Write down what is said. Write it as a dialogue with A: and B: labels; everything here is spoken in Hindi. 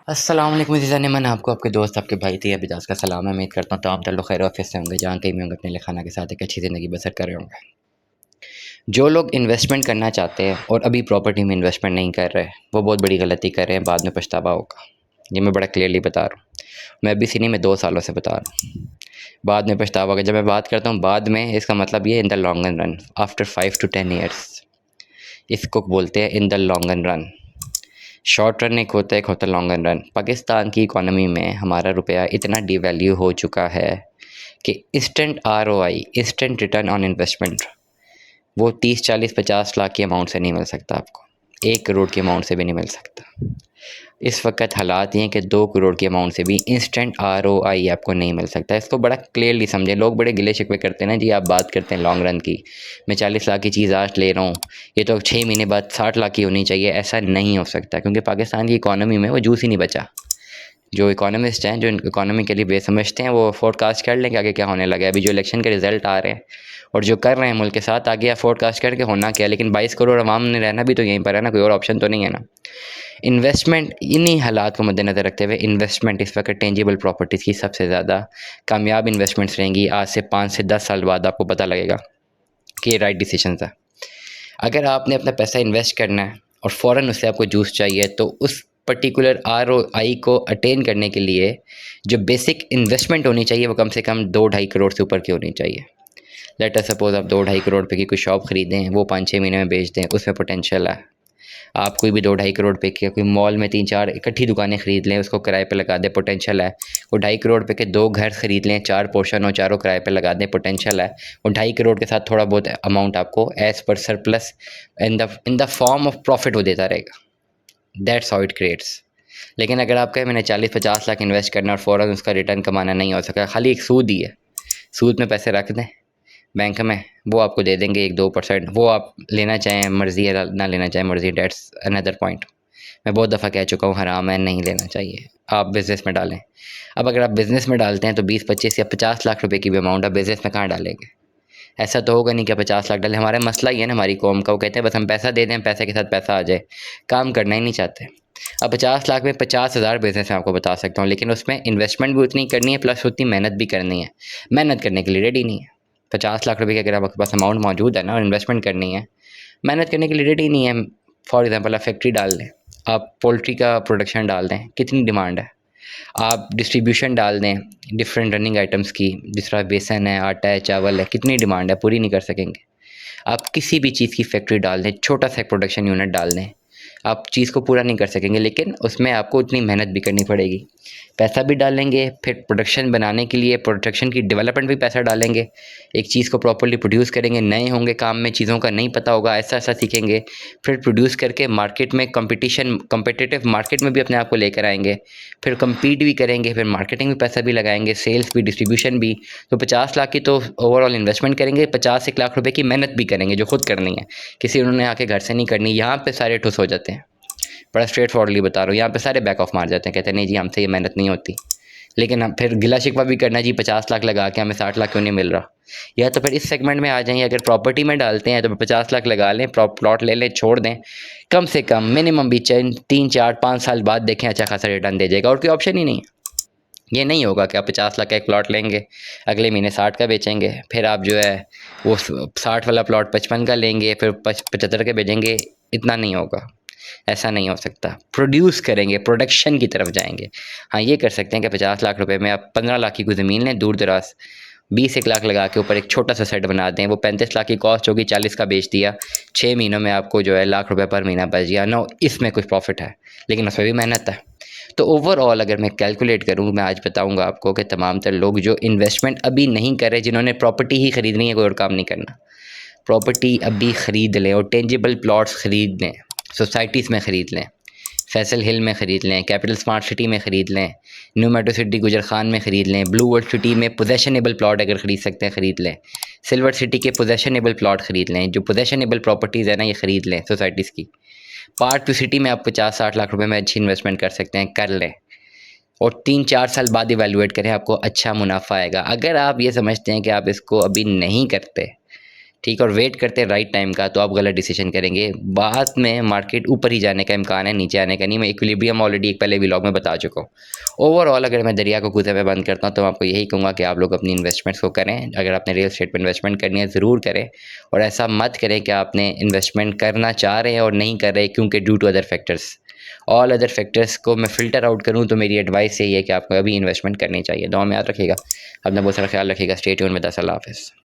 A: अस्सलाम वालेकुम अज़ीज़ान मन आपको आपके दोस्त आपके भाई थे अबिदास का सलाम है। उम्मीद करता हूँ तमाम तर लोग खैर वाफियत से होंगे, जहाँ कहीं भी होंगे अपने लिखाना के साथ एक अच्छी ज़िंदगी बसर कर रहे होंगे। जो लोग इन्वेस्टमेंट करना चाहते हैं और अभी प्रॉपर्टी में इन्वेस्टमेंट नहीं कर रहे, वो बहुत बड़ी गलती कर रहे हैं, बाद में पछतावा होगा। ये मैं बड़ा क्लियरली बता रहा हूँ। मैं अभी सी नहीं, मैं 2 सालों से बता रहा हूँ, बाद में पछतावा होगा। जब मैं बात करता हूँ बाद में, इसका मतलब ये in the long run, after 5 to 10 years, इसको बोलते हैं in the long run. Short run एक होता है, एक होता है लॉन्ग रन। पाकिस्तान की इकॉनमी में हमारा रुपया इतना डिवैल्यू हो चुका है कि instant ROI, instant return on investment, वो 30 40 50 लाख की अमाउंट से नहीं मिल सकता आपको, 1 करोड़ की अमाउंट से भी नहीं मिल सकता। इस वक्त हालात ये हैं कि 2 करोड़ की अमाउंट से भी इंस्टेंट आरओआई आपको नहीं मिल सकता। इसको बड़ा क्लियरली समझें। लोग बड़े गिले शिकवे करते हैं ना जी, आप बात करते हैं लॉन्ग रन की, मैं 40 लाख की चीज़ आज ले रहा हूँ, ये तो 6 महीने बाद 60 लाख की होनी चाहिए। ऐसा नहीं हो सकता, क्योंकि पाकिस्तान की इकॉनमी में वो जूस ही नहीं बचा। जो इकोनॉमिस्ट हैं, जो इकोनॉमी के लिए बेस समझते हैं, वो फोरकास्ट कर लें कि आगे क्या होने लगा है। अभी जो इलेक्शन के रिज़ल्ट आ रहे हैं और जो कर रहे हैं मुल्क के साथ, आगे आप फोरकास्ट करके होना क्या है। लेकिन 22 करोड़ अवाम ने रहना भी तो यहीं पर है ना, कोई और ऑप्शन तो नहीं है ना। इन्वेस्टमेंट, इन्हीं हालात को मद्देनज़र रखते हुए इन्वेस्टमेंट इस वक्त टेंजिबल प्रॉपर्टीज़ की सबसे ज़्यादा कामयाब इन्वेस्टमेंट्स रहेंगी। आज से 5 से 10 साल बाद आपको पता लगेगा कि ये राइट डिसीजन था। अगर आपने अपना पैसा इन्वेस्ट करना है और फ़ौरन उससे आपको जूस चाहिए, तो उस पर्टिकुलर आरओआई को अटेन करने के लिए जो बेसिक इन्वेस्टमेंट होनी चाहिए, वो कम से कम 2-2.5 करोड़ से ऊपर की होनी चाहिए। लेट अस सपोज़ आप 2-2.5 करोड़ रुपए की कोई शॉप खरीदें, वो 5-6 महीने में बेच दें, उसमें पोटेंशियल है। आप कोई भी 2-2.5 करोड़ रुपए की कोई मॉल में 3-4 इकट्ठी दुकानें खरीद लें, उसको किराए पे लगा दें, पोटेंशियल है। वो 2.5 करोड़ रुपए के 2 घर खरीद लें, 4 पोर्शन हो, चारों किराए पे लगा दें, पोटेंशियल है। वो 2.5 करोड़ के साथ थोड़ा बहुत अमाउंट आपको as per surplus in the form of profit वो देता रहेगा। That's how it creates. लेकिन अगर आप कहें मैंने 40-50 लाख इन्वेस्ट करना और फ़ौरन उसका रिटर्न कमाना, नहीं हो सका। खाली एक सूद ही है, सूद में पैसे रख दें बैंक में, वो आपको दे देंगे 1-2%। वो आप लेना चाहें मर्ज़ी है, ना लेना चाहें मर्ज़ी, डेट्स अनदर पॉइंट। मैं बहुत दफ़ा कह चुका हूँ, हराम है, नहीं लेना चाहिए। आप बिज़नेस में डालें। अब अगर आप बिज़नेस में डालते हैं तो 20-25 या 50 लाख रुपए की भी अमाउंट आप बिज़नेस में कहाँ डालेंगे? ऐसा तो होगा नहीं कि 50 लाख डालें। हमारा मसला ये है ना, हमारी कौम का, वो कहते हैं बस हम पैसा दे दें, पैसे के साथ पैसा आ जाए, काम करना ही नहीं चाहते। अब 50 लाख में 50,000 बिज़नेस मैं आपको बता सकता हूँ, लेकिन उसमें इन्वेस्टमेंट भी उतनी करनी है, प्लस उतनी मेहनत भी करनी है। मेहनत करने के लिए रेडी नहीं है। 50 लाख रुपए की अगर आपके पास अमाउंट मौजूद है ना और इन्वेस्टमेंट करनी है, मेहनत करने के लिए रेडी नहीं है। फॉर एग्ज़ाम्पल आप फैक्ट्री डाल दें, आप पोल्ट्री का प्रोडक्शन डाल दें, कितनी डिमांड है। आप डिस्ट्रीब्यूशन डाल दें डिफरेंट रनिंग आइटम्स की, जिस तरह बेसन है, आटा है, चावल है, कितनी डिमांड है, पूरी नहीं कर सकेंगे। आप किसी भी चीज़ की फैक्ट्री डाल दें, छोटा सा प्रोडक्शन यूनिट डाल दें, आप चीज़ को पूरा नहीं कर सकेंगे। लेकिन उसमें आपको उतनी मेहनत भी करनी पड़ेगी, पैसा भी डालेंगे, फिर प्रोडक्शन बनाने के लिए प्रोडक्शन की डेवलपमेंट भी पैसा डालेंगे, एक चीज़ को प्रॉपर्ली प्रोड्यूस करेंगे, नए होंगे काम में, चीज़ों का नहीं पता होगा, ऐसा-ऐसा सीखेंगे, फिर प्रोड्यूस करके मार्केट में कॉम्पिटिटिव मार्केट में भी अपने आप को लेकर आएँगे, फिर कम्पीट भी करेंगे, फिर मार्केटिंग में पैसा भी लगाएँगे, सेल्स भी, डिस्ट्रीब्यूशन भी। तो 50 लाख की तो ओवरऑल इन्वेस्टमेंट करेंगे, 50-1 लाख रुपए की मेहनत भी करेंगे, जो खुद करनी है, किसी उन्होंने आके घर से नहीं करनी। यहाँ पे सारे ठुस हो जाते हैं। बड़ा स्ट्रेट फॉरवर्डली बता रहा हूँ, यहाँ पे सारे बैक ऑफ मार जाते हैं, कहते हैं नहीं जी हमसे ये मेहनत नहीं होती। लेकिन हम फिर गिला शिकवा भी करना जी, 50 लाख लगा के हमें 60 लाख क्यों नहीं मिल रहा। या तो फिर इस सेगमेंट में आ जाएंगे, अगर प्रॉपर्टी में डालते हैं तो 50 लाख लगा लें, प्लॉट ले लें, छोड़ दें, कम से कम मिनिमम भी 3-4-5 साल बाद देखें अच्छा खासा रिटर्न दे जाएगा, और कोई ऑप्शन ही नहीं है। ये नहीं होगा कि आप 50 लाख का एक प्लॉट लेंगे, अगले महीने 60 का बेचेंगे, फिर आप जो है वो 60 वाला प्लॉट 55 का लेंगे, फिर 75 के बेचेंगे। इतना नहीं होगा, ऐसा नहीं हो सकता। प्रोड्यूस करेंगे, प्रोडक्शन की तरफ जाएंगे। हाँ, ये कर सकते हैं कि 50 लाख रुपए में आप 15 लाख की कोई ज़मीन लें दूर दराज, 20-1 लाख लगा के ऊपर एक छोटा सा सेट बना दें, वो 35 लाख की कॉस्ट होगी, 40 का बेच दिया, 6 महीनों में आपको जो है लाख रुपए पर महीना बच गया। नो, इसमें कुछ प्रॉफिट है, लेकिन उसमें भी मेहनत है। तो ओवरऑल अगर मैं कैलकुलेट करूँ, मैं आज बताऊँगा आपको कि तमाम तर लोग जो इन्वेस्टमेंट अभी नहीं कर रहे, जिन्होंने प्रॉपर्टी ही खरीदनी है, कोई और काम नहीं करना, प्रॉपर्टी अभी ख़रीद लें और टेंजिबल प्लॉट्स ख़रीद लें, सोसाइटीज़ में ख़रीद लें, फैसल हिल में ख़रीद लें, कैपिटल स्मार्ट सिटी में ख़रीद लें, न्यू मेट्रो सिटी गुजर खान में ख़रीद लें, ब्लू वर्ल्ड सिटी में पोजेशनेबल प्लॉट अगर ख़रीद सकते हैं ख़रीद लें, सिल्वर सिटी के पोजेशनेबल प्लॉट ख़रीद लें, जो पोजेशनेबल प्रॉपर्टीज़ है ना, ये ख़रीद लें सोसाइटीज़ की। पार्ट टू सिटी में आप 50-60 लाख रुपए में अच्छी इन्वेस्टमेंट कर सकते हैं, कर लें, और 3-4 साल बाद इवैल्यूएट करें, आपको अच्छा मुनाफा आएगा। अगर आप ये समझते हैं कि आप इसको अभी नहीं करते, ठीक है, और वेट करते हैं राइट टाइम का, तो आप गलत डिसीजन करेंगे। बाद में मार्केट ऊपर ही जाने का इम्कान है, नीचे आने का नहीं। मैं इक्विलिब्रियम ऑलरेडी एक पहले व्लॉग में बता चुका हूँ। ओवरऑल अगर मैं दरिया को कूदे में बंद करता हूँ तो मैं आपको यही कहूँगा कि आप लोग अपनी इन्वेस्टमेंट्स को करें। अगर आपने रियल एस्टेट में इन्वेस्टमेंट करनी है ज़रूर करें, और ऐसा मत करें कि आपने इन्वेस्टमेंट करना चाह रहे हैं और नहीं कर रहे क्योंकि due to other factors. All other factors को मैं फ़िल्टर आउट करूँ तो मेरी एडवाइस यही है कि आपको अभी इन्वेस्टमेंट करनी चाहिए। दुआ में याद रखिएगा, अपना बहुत सारा ख्याल रखिएगा। Stay tuned with us. अल्लाह हाफ़िज़।